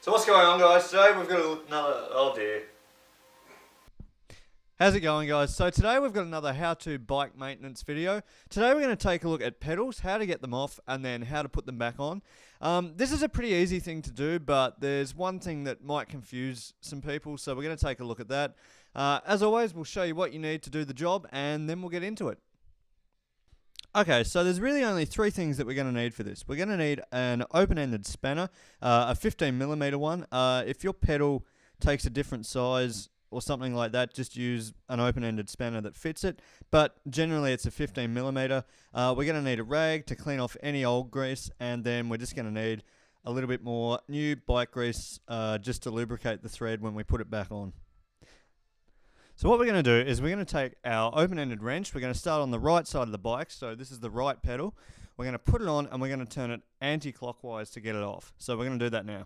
So what's going on, guys? Today we've got another, oh dear. How's it going, guys? So today we've got another how-to bike maintenance video. Today we're going to take a look at pedals, how to get them off, and then how to put them back on. This is a pretty easy thing to do, but there's one thing that might confuse some people, so we're going to take a look at that. As always, we'll show you what you need to do the job, and then we'll get into it. Okay, so there's really only three things that we're going to need for this. We're going to need an open-ended spanner, a 15mm one. If your pedal takes a different size or something like that, just use an open-ended spanner that fits it. But generally it's a 15mm. We're going to need a rag to clean off any old grease, and then we're just going to need a little bit more new bike grease just to lubricate the thread when we put it back on. So what we're going to do is we're going to take our open-ended wrench. We're going to start on the right side of the bike, so this is the right pedal. We're going to put it on and we're going to turn it anti-clockwise to get it off. So we're going to do that now.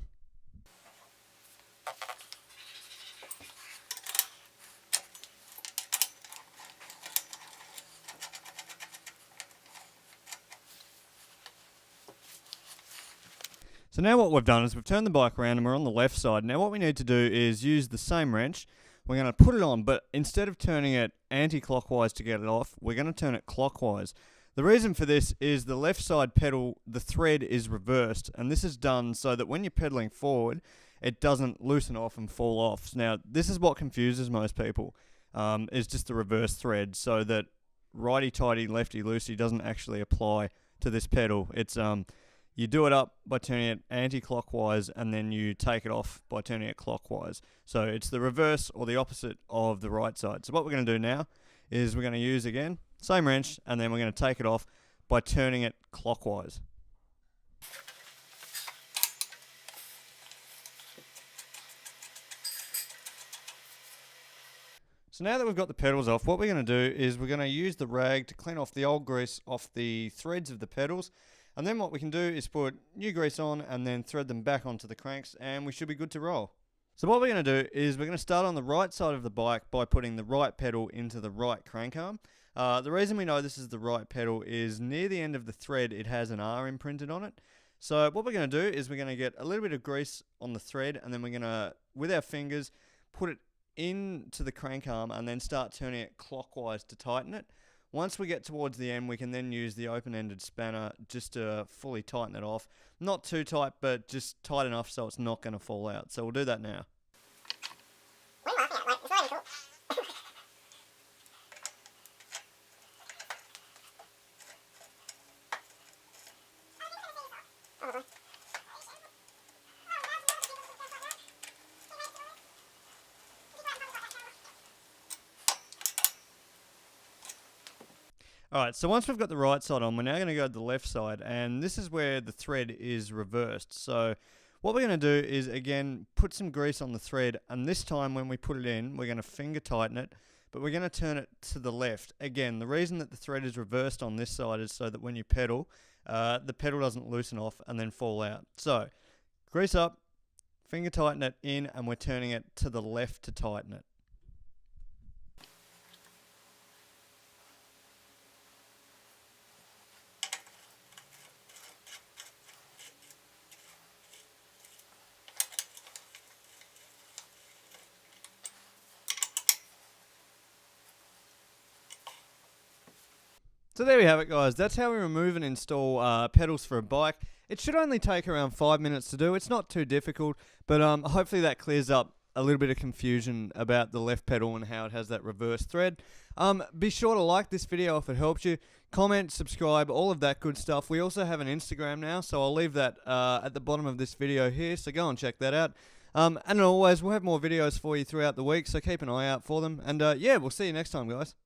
So now what we've done is we've turned the bike around and we're on the left side. Now what we need to do is use the same wrench. We're going to put it on, but instead of turning it anti-clockwise to get it off, we're going to turn it clockwise. The reason for this is the left side pedal, the thread is reversed, and this is done so that when you're pedaling forward, it doesn't loosen off and fall off. Now, this is what confuses most people, is just the reverse thread, so that righty-tighty, lefty-loosey doesn't actually apply to this pedal. It's you do it up by turning it anti-clockwise, and then you take it off by turning it clockwise. So it's the reverse or the opposite of the right side. So what we're going to do now is we're going to use, again, same wrench, and then we're going to take it off by turning it clockwise. So now that we've got the pedals off, what we're going to do is we're going to use the rag to clean off the old grease off the threads of the pedals. And then what we can do is put new grease on and then thread them back onto the cranks, and we should be good to roll. So what we're going to do is we're going to start on the right side of the bike by putting the right pedal into the right crank arm. The reason we know this is the right pedal is near the end of the thread it has an R imprinted on it. So what we're going to do is we're going to get a little bit of grease on the thread, and then we're going to, with our fingers, put it into the crank arm and then start turning it clockwise to tighten it. Once we get towards the end, we can then use the open-ended spanner just to fully tighten it off. Not too tight, but just tight enough so it's not going to fall out. So we'll do that now. Alright, so once we've got the right side on, we're now going to go to the left side, and this is where the thread is reversed. So what we're going to do is, again, put some grease on the thread, and this time when we put it in, we're going to finger tighten it, but we're going to turn it to the left. Again, the reason that the thread is reversed on this side is so that when you pedal, the pedal doesn't loosen off and then fall out. So, grease up, finger tighten it in, and we're turning it to the left to tighten it. So there we have it, guys. That's how we remove and install pedals for a bike. It should only take around 5 minutes to do. It's not too difficult, but hopefully that clears up a little bit of confusion about the left pedal and how it has that reverse thread. Be sure to like this video if it helps you. Comment, subscribe, all of that good stuff. We also have an Instagram now, so I'll leave that at the bottom of this video here, so go and check that out. And always, we'll have more videos for you throughout the week, so keep an eye out for them. And yeah, we'll see you next time, guys.